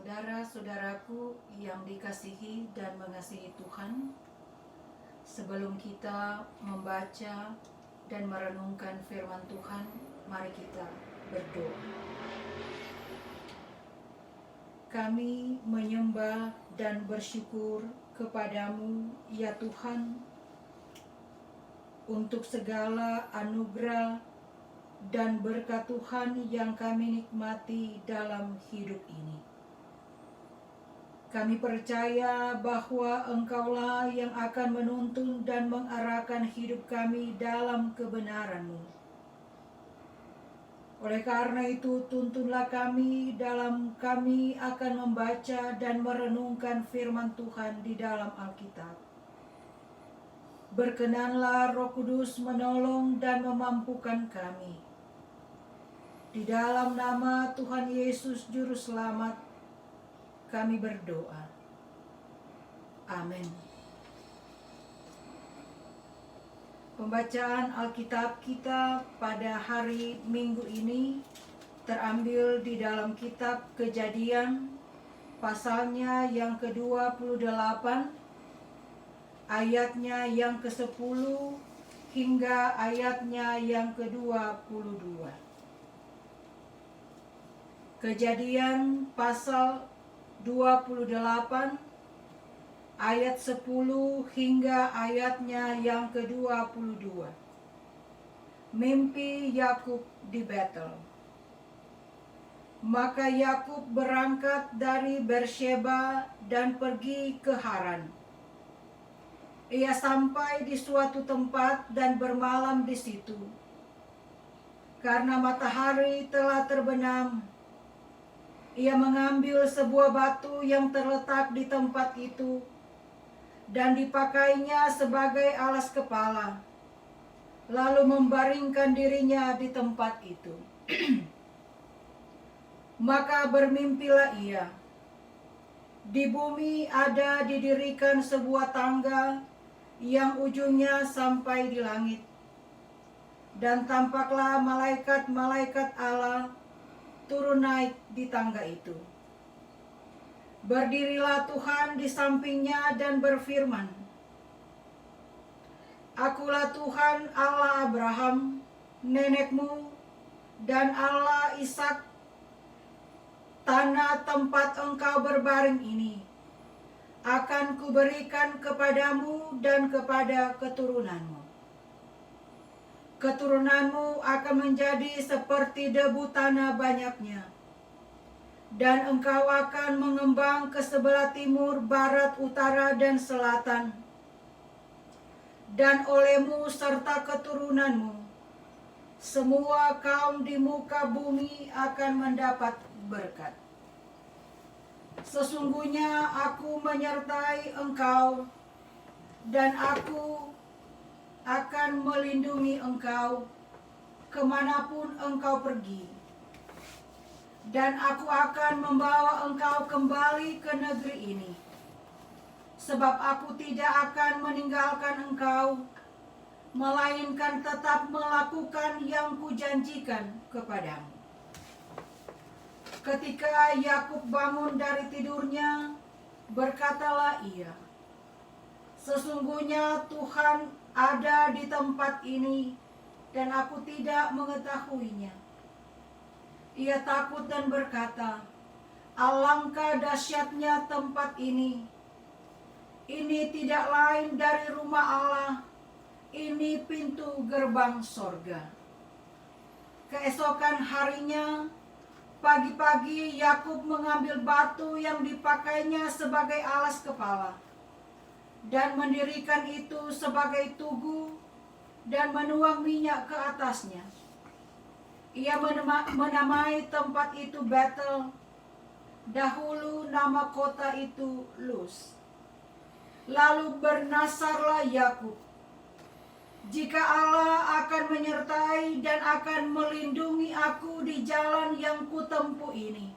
Saudara-saudaraku yang dikasihi dan mengasihi Tuhan, sebelum kita membaca dan merenungkan firman Tuhan, mari kita berdoa. Kami menyembah dan bersyukur kepadamu, ya Tuhan, untuk segala anugerah dan berkat Tuhan yang kami nikmati dalam hidup ini. Kami percaya bahwa Engkaulah yang akan menuntun dan mengarahkan hidup kami dalam kebenaran-Mu. Oleh karena itu, tuntunlah kami dalam kami akan membaca dan merenungkan firman Tuhan di dalam Alkitab. Berkenanlah Roh Kudus menolong dan memampukan kami. Di dalam nama Tuhan Yesus Juru Selamat, kami berdoa. Amin. Pembacaan Alkitab kita pada hari Minggu ini terambil di dalam kitab Kejadian, pasalnya yang ke-28, ayatnya yang ke-10 hingga ayatnya yang ke-22. Kejadian pasal 28 ayat 10 hingga ayatnya yang ke-22. Mimpi Yakub di Betel. Maka Yakub berangkat dari Beersheba dan pergi ke Haran. Ia sampai di suatu tempat dan bermalam di situ. Karena matahari telah terbenam, ia mengambil sebuah batu yang terletak di tempat itu dan dipakainya sebagai alas kepala, lalu membaringkan dirinya di tempat itu. Maka bermimpilah ia. Di bumi ada didirikan sebuah tangga yang ujungnya sampai di langit. Dan tampaklah malaikat-malaikat Allah turun naik di tangga itu. Berdirilah Tuhan di sampingnya dan berfirman, Akulah Tuhan Allah Abraham, nenekmu, dan Allah Ishak. Tanah tempat engkau berbaring ini akan kuberikan kepadamu dan kepada keturunanmu. Keturunanmu akan menjadi seperti debu tanah banyaknya. Dan engkau akan mengembang ke sebelah timur, barat, utara, dan selatan. Dan olehmu serta keturunanmu, semua kaum di muka bumi akan mendapat berkat. Sesungguhnya aku menyertai engkau, dan aku akan melindungi engkau kemanapun engkau pergi. Dan aku akan membawa engkau kembali ke negeri ini. Sebab aku tidak akan meninggalkan engkau, melainkan tetap melakukan yang kujanjikan kepadamu. Ketika Yakub bangun dari tidurnya, berkatalah ia, Sesungguhnya Tuhan ada di tempat ini, dan aku tidak mengetahuinya. Ia takut dan berkata, Alangkah dahsyatnya tempat ini. Ini tidak lain dari rumah Allah. Ini pintu gerbang sorga. Keesokan harinya, pagi-pagi Yakub mengambil batu yang dipakainya sebagai alas kepala dan mendirikan itu sebagai tugu dan menuang minyak ke atasnya. Ia menamai tempat itu Betel. Dahulu nama kota itu Luz. Lalu bernasarlah Yakub, jika Allah akan menyertai dan akan melindungi aku di jalan yang kutempuh ini,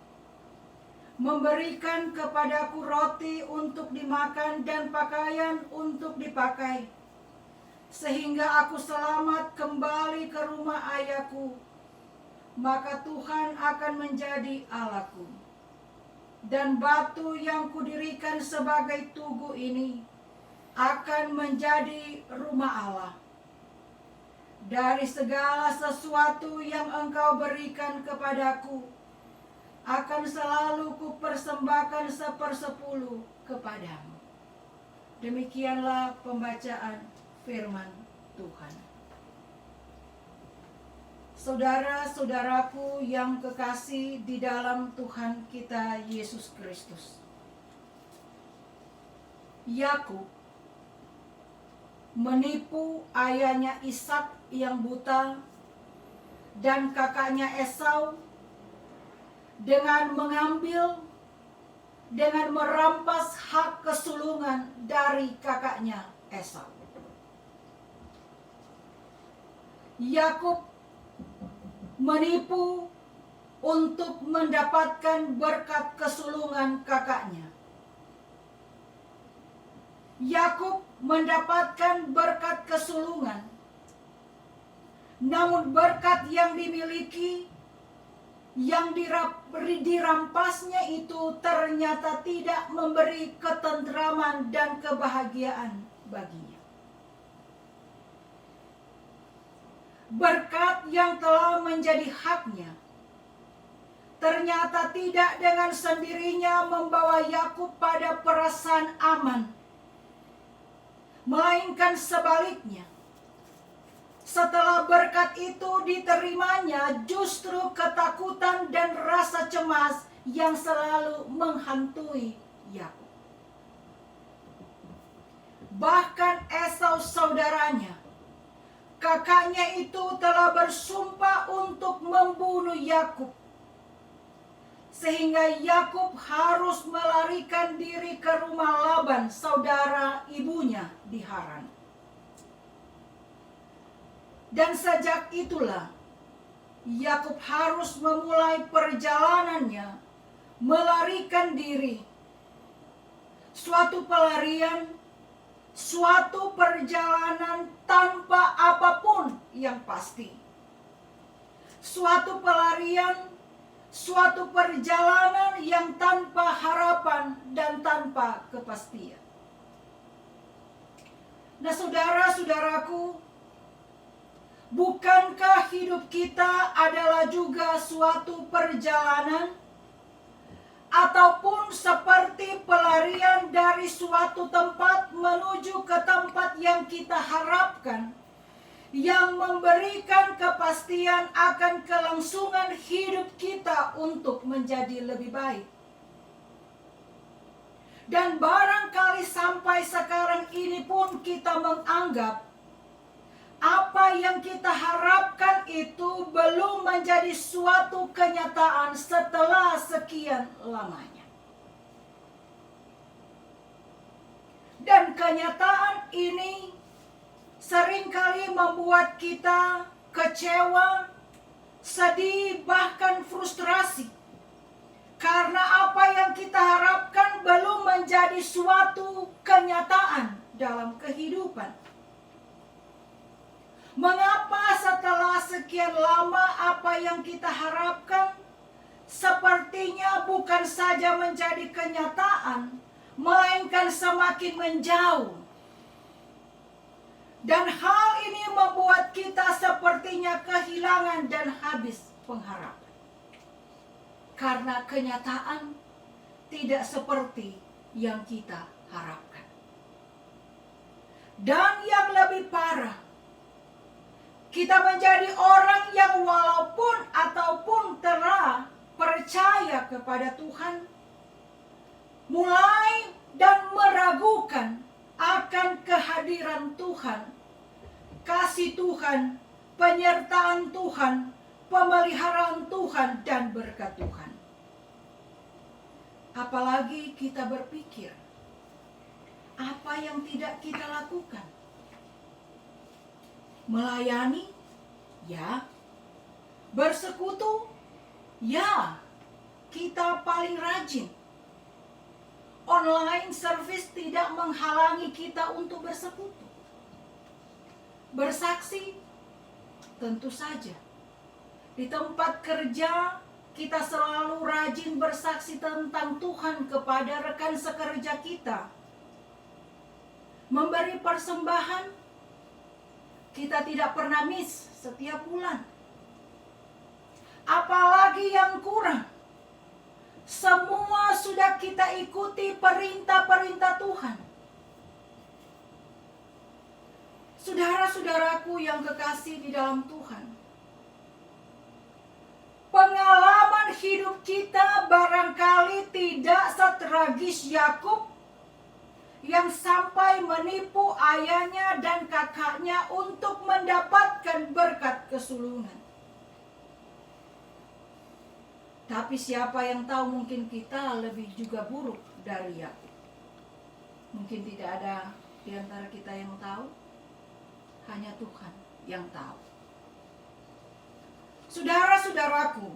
memberikan kepadaku roti untuk dimakan dan pakaian untuk dipakai, sehingga aku selamat kembali ke rumah ayahku, maka Tuhan akan menjadi Allahku. dan batu yang kudirikan sebagai tugu ini akan menjadi rumah Allah. Dari segala sesuatu yang Engkau berikan kepadaku, akan selalu kupersembahkan 1/10 kepadamu. Demikianlah pembacaan firman Tuhan. Saudara-saudaraku yang kekasih di dalam Tuhan kita Yesus Kristus, Yakub menipu ayahnya Ishak yang buta dan kakaknya Esau dengan merampas hak kesulungan dari kakaknya Esau. Yakub menipu untuk mendapatkan berkat kesulungan kakaknya. Yakub mendapatkan berkat kesulungan, namun berkat yang dimiliki, yang dirampasnya itu ternyata tidak memberi ketentraman dan kebahagiaan baginya. Berkat yang telah menjadi haknya ternyata tidak dengan sendirinya membawa Yakub pada perasaan aman, melainkan sebaliknya. Setelah berkat itu diterimanya, justru ketakutan dan rasa cemas yang selalu menghantui Yakub. Bahkan Esau saudaranya, kakaknya itu telah bersumpah untuk membunuh Yakub, sehingga Yakub harus melarikan diri ke rumah Laban, saudara ibunya di Haran. Dan sejak itulah Yakub harus memulai perjalanannya melarikan diri. Suatu pelarian, suatu perjalanan tanpa apapun yang pasti. Suatu pelarian, suatu perjalanan yang tanpa harapan dan tanpa kepastian. Nah, saudara-saudaraku, bukankah hidup kita adalah juga suatu perjalanan ataupun seperti pelarian dari suatu tempat menuju ke tempat yang kita harapkan, yang memberikan kepastian akan kelangsungan hidup kita untuk menjadi lebih baik? Dan barangkali sampai sekarang ini pun kita menganggap apa yang kita harapkan itu belum menjadi suatu kenyataan setelah sekian lamanya. Dan kenyataan ini seringkali membuat kita kecewa, sedih, bahkan frustrasi. Karena apa yang kita harapkan belum menjadi suatu kenyataan dalam kehidupan. Mengapa setelah sekian lama apa yang kita harapkan sepertinya bukan saja menjadi kenyataan, melainkan semakin menjauh? Dan hal ini membuat kita sepertinya kehilangan dan habis pengharapan. Karena kenyataan tidak seperti yang kita harapkan. Dan yang lebih parah, kita menjadi orang yang walaupun ataupun telah percaya kepada Tuhan, mulai dan meragukan akan kehadiran Tuhan, kasih Tuhan, penyertaan Tuhan, pemeliharaan Tuhan, dan berkat Tuhan. Apalagi kita berpikir, apa yang tidak kita lakukan? Melayani, ya. Bersekutu, ya. Kita paling rajin. Online service tidak menghalangi kita untuk bersekutu. Bersaksi, tentu saja. Di tempat kerja, kita selalu rajin bersaksi tentang Tuhan kepada rekan sekerja kita. Memberi persembahan, kita tidak pernah miss setiap bulan. Apalagi yang kurang, semua sudah kita ikuti perintah-perintah Tuhan. Saudara-saudaraku yang kekasih di dalam Tuhan, pengalaman hidup kita barangkali tidak setragis Yakub yang sampai menipu ayahnya dan kakaknya untuk mendapatkan berkat kesulungan. Tapi siapa yang tahu, mungkin kita lebih juga buruk dari Yakub. Mungkin tidak ada di antara kita yang tahu, hanya Tuhan yang tahu. Saudara-saudaraku,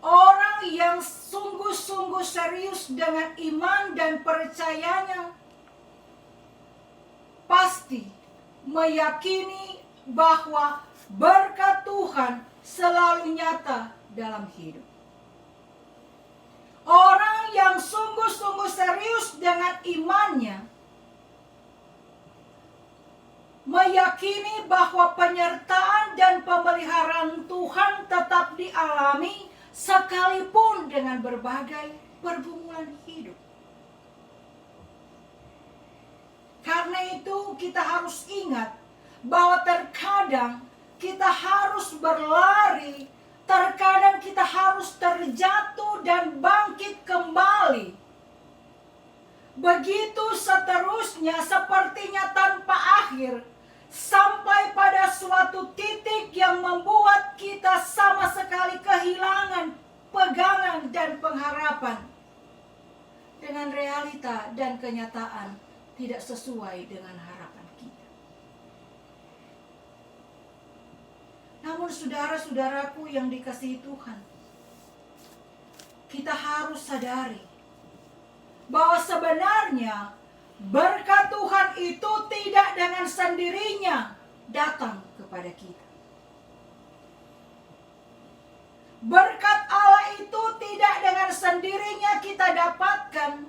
orang yang sungguh-sungguh serius dengan iman dan percayanya pasti meyakini bahwa berkat Tuhan selalu nyata dalam hidup. Orang yang sungguh-sungguh serius dengan imannya meyakini bahwa penyertaan dan pemeliharaan Tuhan tetap dialami sekalipun dengan berbagai pergumulan hidup. Karena itu kita harus ingat bahwa terkadang kita harus berlari, terkadang kita harus terjatuh dan bangkit kembali. Begitu seterusnya, sepertinya tanpa akhir, sampai pada suatu titik yang membuat kita sama sekali kehilangan pegangan dan pengharapan. Dengan realita dan kenyataan tidak sesuai dengan harapan kita. Namun saudara-saudaraku yang dikasihi Tuhan, kita harus sadari bahwa sebenarnya berkat Tuhan itu tidak dengan sendirinya datang kepada kita. Berkat Allah itu tidak dengan sendirinya kita dapatkan.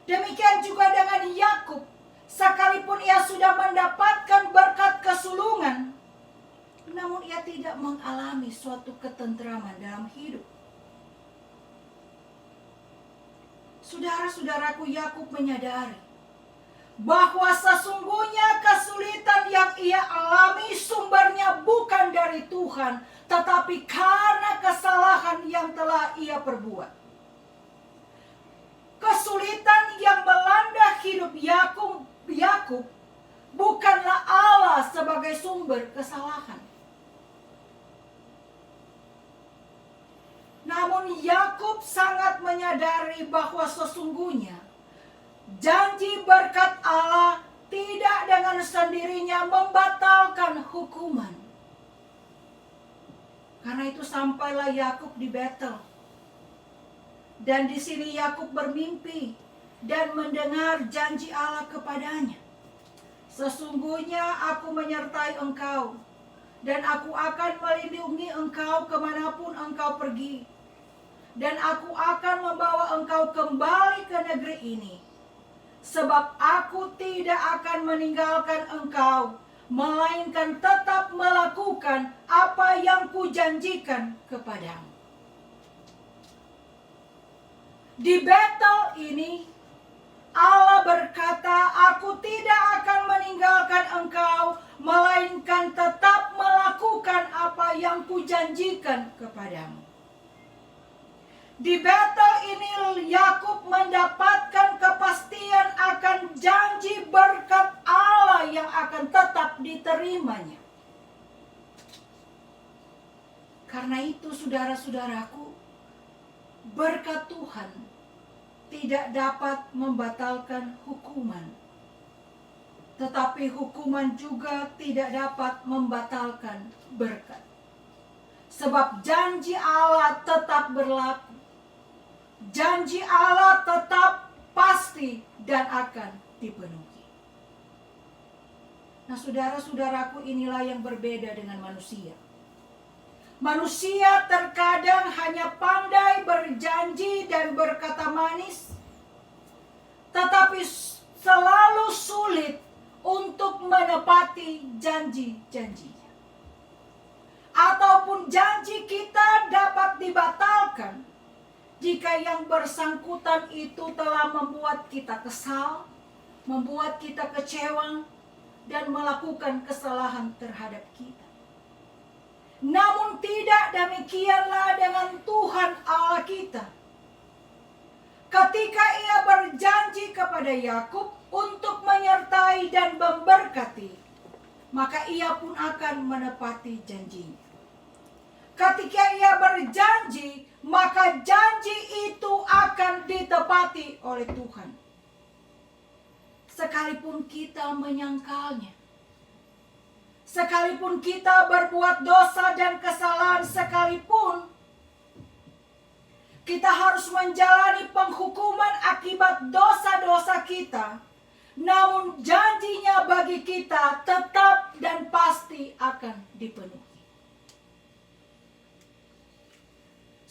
Demikian juga dengan Yakub, sekalipun ia sudah mendapatkan berkat kesulungan, namun ia tidak mengalami suatu ketentraman dalam hidup. Saudara-saudaraku, Yakub menyadari bahwa sesungguhnya kesulitan yang ia alami sumbernya bukan dari Tuhan, tetapi karena kesalahan yang telah ia perbuat. Kesulitan yang melanda hidup Yakub bukanlah Allah sebagai sumber kesalahan. Namun Yakub sangat menyadari bahwa sesungguhnya janji berkat Allah tidak dengan sendirinya membatalkan hukuman. Karena itu sampailah Yakub di Betel. Dan di sini Yakub bermimpi dan mendengar janji Allah kepadanya. Sesungguhnya aku menyertai engkau, dan aku akan melindungi engkau kemanapun engkau pergi. Dan aku akan membawa engkau kembali ke negeri ini. Sebab aku tidak akan meninggalkan engkau, melainkan tetap melakukan apa yang kujanjikan kepadamu. Di Betel ini, Allah berkata, aku tidak akan meninggalkan engkau, melainkan tetap melakukan apa yang kujanjikan kepadamu. Di Betel ini Yakub mendapatkan kepastian akan janji berkat Allah yang akan tetap diterimanya. Karena itu saudara-saudaraku, berkat Tuhan tidak dapat membatalkan hukuman. Tetapi hukuman juga tidak dapat membatalkan berkat. Sebab janji Allah tetap berlaku. Janji Allah tetap pasti dan akan dipenuhi. Nah saudara-saudaraku, inilah yang berbeda dengan manusia. Manusia terkadang hanya pandai berjanji dan berkata manis, tetapi selalu sulit untuk menepati janji-janjinya. Ataupun janji kita dapat dibatalkan jika yang bersangkutan itu telah membuat kita kesal, membuat kita kecewa, dan melakukan kesalahan terhadap kita. Namun tidak demikianlah dengan Tuhan Allah kita. Ketika Ia berjanji kepada Yakub untuk menyertai dan memberkati, maka Ia pun akan menepati janjinya. Ketika Ia berjanji, maka janji itu akan ditepati oleh Tuhan. Sekalipun kita menyangkalnya, sekalipun kita berbuat dosa dan kesalahan sekalipun, kita harus menjalani penghukuman akibat dosa-dosa kita. Namun janjinya bagi kita tetap dan pasti akan dipenuhi.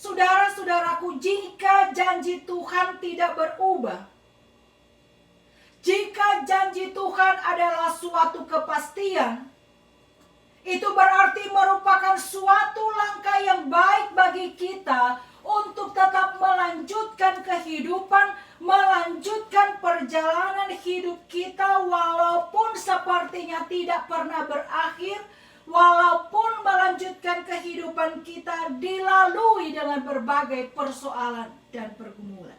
Saudara-saudaraku, jika janji Tuhan tidak berubah, jika janji Tuhan adalah suatu kepastian, itu berarti merupakan suatu langkah yang baik bagi kita untuk tetap melanjutkan kehidupan, melanjutkan perjalanan hidup kita walaupun sepertinya tidak pernah berakhir, walaupun melanjutkan kehidupan kita dilalui dengan berbagai persoalan dan pergumulan.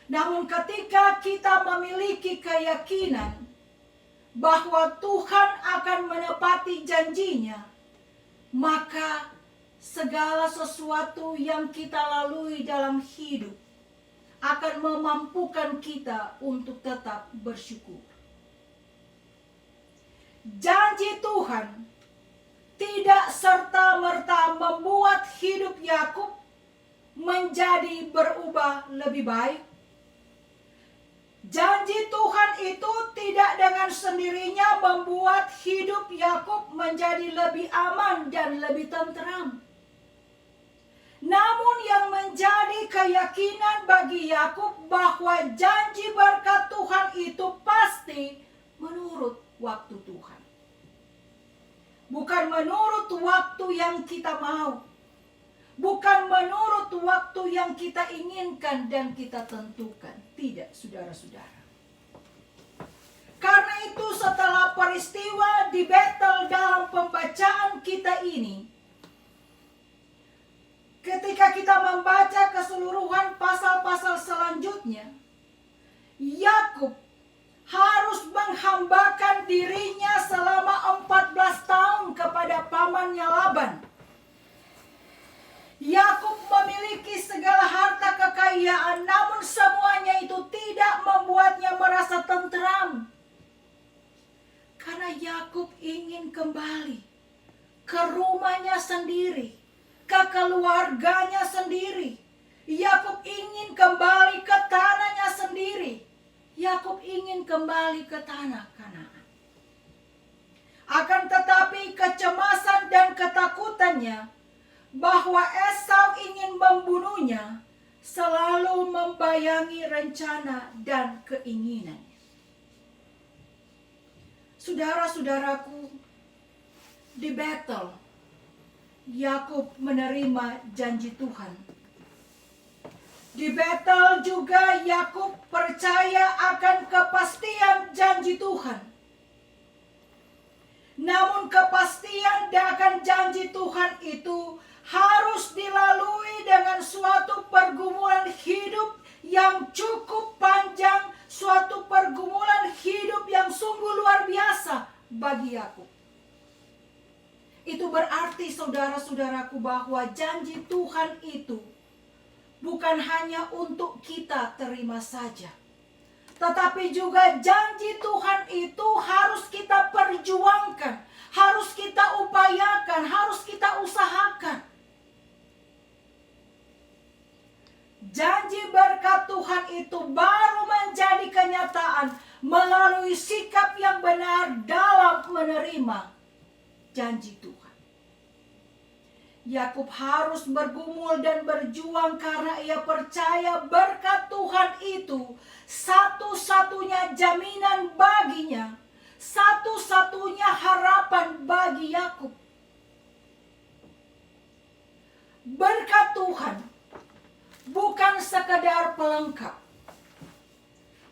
Namun ketika kita memiliki keyakinan bahwa Tuhan akan menepati janjinya, maka segala sesuatu yang kita lalui dalam hidup akan memampukan kita untuk tetap bersyukur. Janji Tuhan tidak serta-merta membuat hidup Yakub menjadi berubah lebih baik. Janji Tuhan itu tidak dengan sendirinya membuat hidup Yakub menjadi lebih aman dan lebih tentram. Namun yang menjadi keyakinan bagi Yakub bahwa janji berkat Tuhan itu pasti menurut waktu Tuhan. Bukan menurut waktu yang kita mau. Bukan menurut waktu yang kita inginkan dan kita tentukan. Tidak, saudara-saudara. Karena itu setelah peristiwa di Betel dalam pembacaan kita ini, ketika kita membaca keseluruhan pasal-pasal selanjutnya, Yakub harus menghambakan dirinya selama 14 tahun kepada pamannya Laban. Yakub memiliki segala harta kekayaan, namun semuanya itu tidak membuatnya merasa tentram. Karena Yakub ingin kembali ke rumahnya sendiri, ke keluarganya sendiri. Yakub ingin kembali ke tanahnya sendiri. Yakub ingin kembali ke tanah Kanaan. Akan tetapi kecemasan dan ketakutannya bahwa Esau ingin membunuhnya selalu membayangi rencana dan keinginannya. Saudara-saudaraku, di Betel, Yakub menerima janji Tuhan. Di Betel juga Yakub percaya akan kepastian janji Tuhan. Namun kepastian akan janji Tuhan itu harus dilalui dengan suatu pergumulan hidup yang cukup panjang, suatu pergumulan hidup yang sungguh luar biasa bagi Yakub. Itu berarti saudara-saudaraku bahwa janji Tuhan itu bukan hanya untuk kita terima saja, tetapi juga janji Tuhan itu harus kita perjuangkan, harus kita upayakan, harus kita usahakan. Janji berkat Tuhan itu baru menjadi kenyataan melalui sikap yang benar dalam menerima janji Tuhan. Yakub harus bergumul dan berjuang karena ia percaya berkat Tuhan itu satu-satunya jaminan baginya, satu-satunya harapan bagi Yakub. Berkat Tuhan bukan sekedar pelengkap.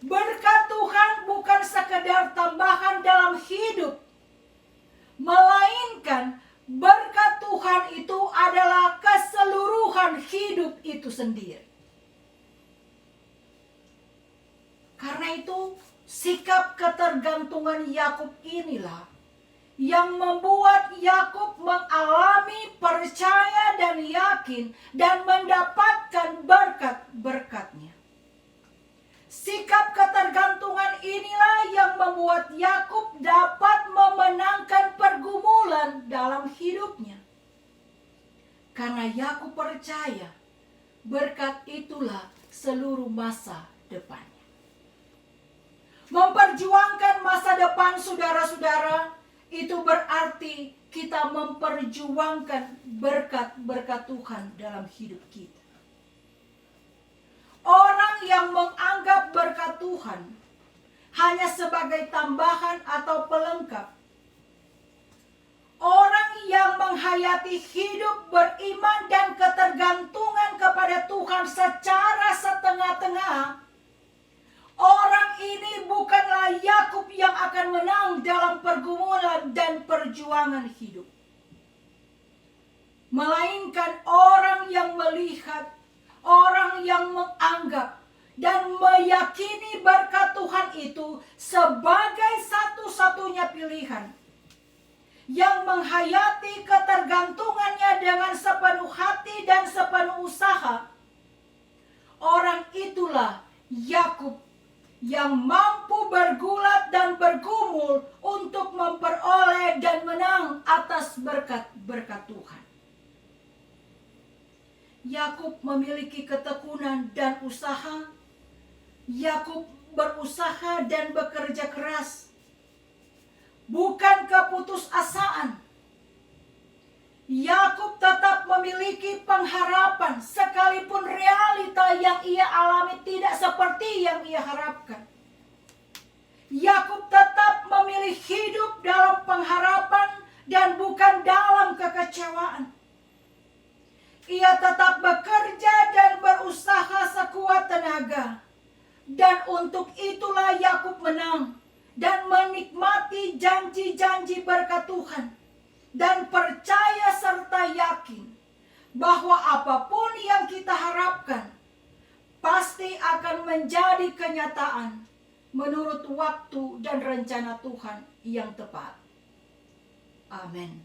Berkat Tuhan bukan sekedar tambahan dalam hidup, melainkan berkat Tuhan itu adalah keseluruhan hidup itu sendiri. Karena itu, sikap ketergantungan Yakub inilah yang membuat Yakub mengalami percaya dan yakin dan mendapatkan berkat-berkatnya. Sikap ketergantungan inilah yang membuat Yakub dapat memenangkan pergumulan dalam hidupnya. Karena Yakub percaya berkat itulah seluruh masa depannya. Memperjuangkan masa depan saudara-saudara, itu berarti kita memperjuangkan berkat-berkat Tuhan dalam hidup kita. Orang yang menganggap berkat Tuhan hanya sebagai tambahan atau pelengkap, orang yang menghayati hidup beriman dan ketergantungan kepada Tuhan secara setengah-tengah, orang ini bukanlah Yakub yang akan menang dalam pergumulan dan perjuangan hidup. Melainkan orang yang melihat, orang yang menganggap dan meyakini berkat Tuhan itu sebagai satu-satunya pilihan. Yang menghayati ketergantungannya dengan sepenuh hati dan sepenuh usaha. Orang itulah Yakub yang mampu bergulat dan bergumul untuk memperoleh dan menang atas berkat-berkat Tuhan. Yakub memiliki ketekunan dan usaha. Yakub berusaha dan bekerja keras, bukan keputusasaan. Yakub tetap memiliki pengharapan sekalipun realita yang ia alami tidak seperti yang ia harapkan. Yakub tetap memilih hidup dalam pengharapan dan bukan dalam kekecewaan. Ia tetap bekerja dan berusaha sekuat tenaga. Dan untuk itulah Yakub menang dan menikmati janji-janji berkat Tuhan. Dan percaya serta yakin bahwa apapun yang kita harapkan pasti akan menjadi kenyataan menurut waktu dan rencana Tuhan yang tepat. Amin.